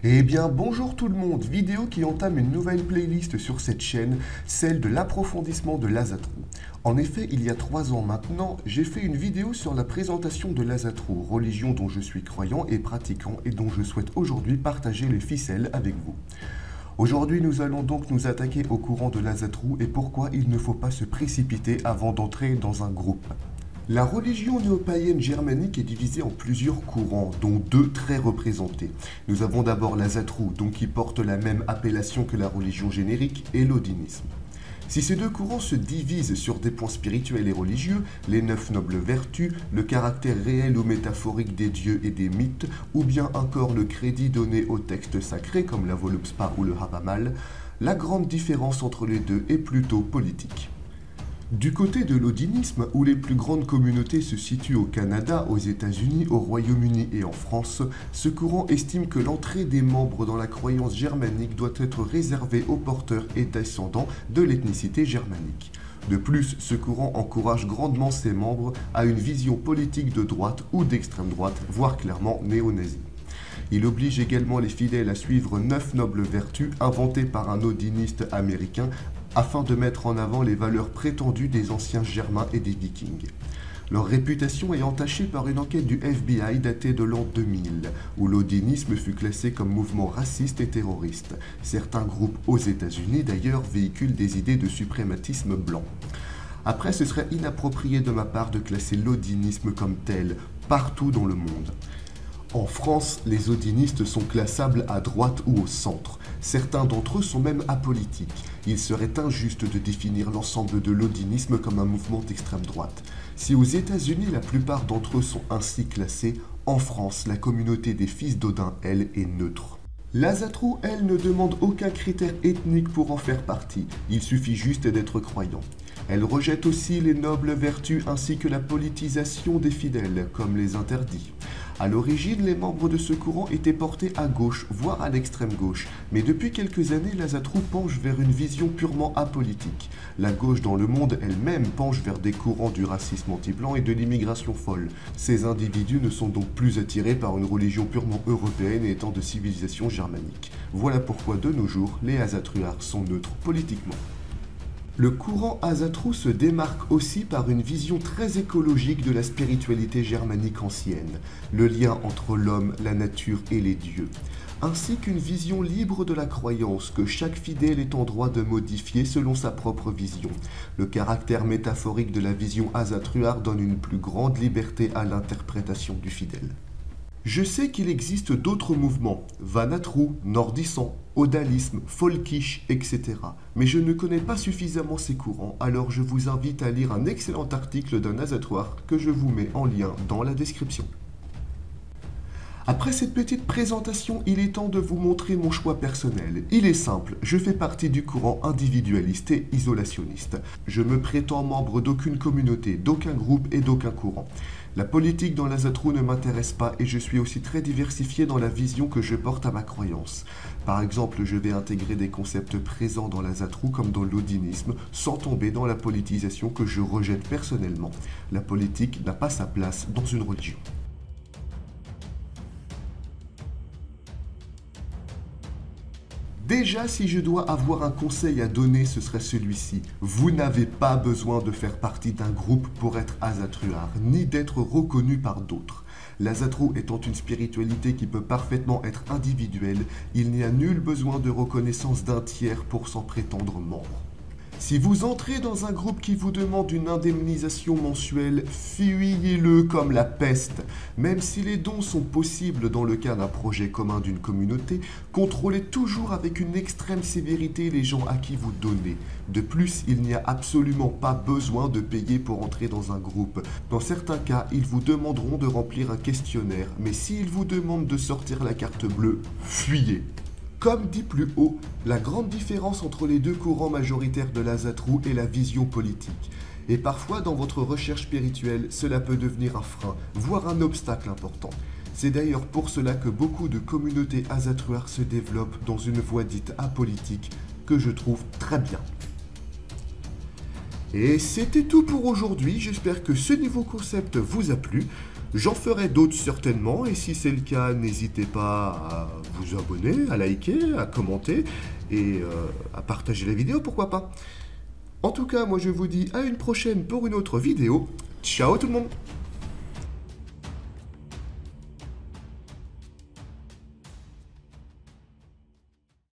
Eh bien bonjour tout le monde, vidéo qui entame une nouvelle playlist sur cette chaîne, celle de l'approfondissement de l'Asatrou. En effet, il y a 3 ans maintenant, j'ai fait une vidéo sur la présentation de l'Asatrou, religion dont je suis croyant et pratiquant et dont je souhaite aujourd'hui partager les ficelles avec vous. Aujourd'hui, nous allons donc nous attaquer au courant de l'Asatrou et pourquoi il ne faut pas se précipiter avant d'entrer dans un groupe. La religion néo-païenne germanique est divisée en plusieurs courants, dont 2 très représentés. Nous avons d'abord l'Asatrou, donc qui porte la même appellation que la religion générique, et l'odinisme. Si ces 2 courants se divisent sur des points spirituels et religieux, les 9 nobles vertus, le caractère réel ou métaphorique des dieux et des mythes, ou bien encore le crédit donné aux textes sacrés comme la Volupspa ou le Havamal, la grande différence entre les deux est plutôt politique. Du côté de l'odinisme, où les plus grandes communautés se situent au Canada, aux États-Unis, au Royaume-Uni et en France, ce courant estime que l'entrée des membres dans la croyance germanique doit être réservée aux porteurs et descendants de l'ethnicité germanique. De plus, ce courant encourage grandement ses membres à une vision politique de droite ou d'extrême droite, voire clairement néo-nazie. Il oblige également les fidèles à suivre 9 nobles vertus inventées par un odiniste américain afin de mettre en avant les valeurs prétendues des anciens Germains et des Vikings. Leur réputation est entachée par une enquête du FBI datée de l'an 2000, où l'odinisme fut classé comme mouvement raciste et terroriste. Certains groupes aux États-Unis d'ailleurs véhiculent des idées de suprématisme blanc. Après, ce serait inapproprié de ma part de classer l'odinisme comme tel, partout dans le monde. En France, les odinistes sont classables à droite ou au centre. Certains d'entre eux sont même apolitiques. Il serait injuste de définir l'ensemble de l'odinisme comme un mouvement d'extrême droite. Si aux États-Unis la plupart d'entre eux sont ainsi classés, en France, la communauté des fils d'Odin, elle, est neutre. L'Asatrou, elle, ne demande aucun critère ethnique pour en faire partie. Il suffit juste d'être croyant. Elle rejette aussi les nobles vertus ainsi que la politisation des fidèles, comme les interdits. À l'origine, les membres de ce courant étaient portés à gauche, voire à l'extrême gauche, mais depuis quelques années, l'Asatrou penche vers une vision purement apolitique. La gauche dans le monde elle-même penche vers des courants du racisme anti-blanc et de l'immigration folle. Ces individus ne sont donc plus attirés par une religion purement européenne et étant de civilisation germanique. Voilà pourquoi de nos jours, les Asatruards sont neutres politiquement. Le courant Asatrou se démarque aussi par une vision très écologique de la spiritualité germanique ancienne, le lien entre l'homme, la nature et les dieux, ainsi qu'une vision libre de la croyance que chaque fidèle est en droit de modifier selon sa propre vision. Le caractère métaphorique de la vision asatruarde donne une plus grande liberté à l'interprétation du fidèle. Je sais qu'il existe d'autres mouvements, Vanatrou, Nordisant, Odalisme, Folkish, etc. Mais je ne connais pas suffisamment ces courants, alors je vous invite à lire un excellent article d'un asatruard que je vous mets en lien dans la description. Après cette petite présentation, il est temps de vous montrer mon choix personnel. Il est simple, je fais partie du courant individualiste et isolationniste. Je me prétends membre d'aucune communauté, d'aucun groupe et d'aucun courant. La politique dans l'Asatrou ne m'intéresse pas et je suis aussi très diversifié dans la vision que je porte à ma croyance. Par exemple, je vais intégrer des concepts présents dans l'Asatrou comme dans l'odinisme, sans tomber dans la politisation que je rejette personnellement. La politique n'a pas sa place dans une religion. Déjà, si je dois avoir un conseil à donner, ce serait celui-ci. Vous n'avez pas besoin de faire partie d'un groupe pour être asatruard, ni d'être reconnu par d'autres. L'Asatrou étant une spiritualité qui peut parfaitement être individuelle, il n'y a nul besoin de reconnaissance d'un tiers pour s'en prétendre membre. Si vous entrez dans un groupe qui vous demande une indemnisation mensuelle, fuyez-le comme la peste. Même si les dons sont possibles dans le cas d'un projet commun d'une communauté, contrôlez toujours avec une extrême sévérité les gens à qui vous donnez. De plus, il n'y a absolument pas besoin de payer pour entrer dans un groupe. Dans certains cas, ils vous demanderont de remplir un questionnaire, mais s'ils vous demandent de sortir la carte bleue, fuyez. Comme dit plus haut, la grande différence entre les 2 courants majoritaires de l'Asatrou est la vision politique. Et parfois, dans votre recherche spirituelle, cela peut devenir un frein, voire un obstacle important. C'est d'ailleurs pour cela que beaucoup de communautés asatruards se développent dans une voie dite apolitique, que je trouve très bien. Et c'était tout pour aujourd'hui, j'espère que ce nouveau concept vous a plu. J'en ferai d'autres certainement, et si c'est le cas, n'hésitez pas à vous abonner, à liker, à commenter, et à partager la vidéo, pourquoi pas. En tout cas, moi je vous dis à une prochaine pour une autre vidéo. Ciao tout le monde!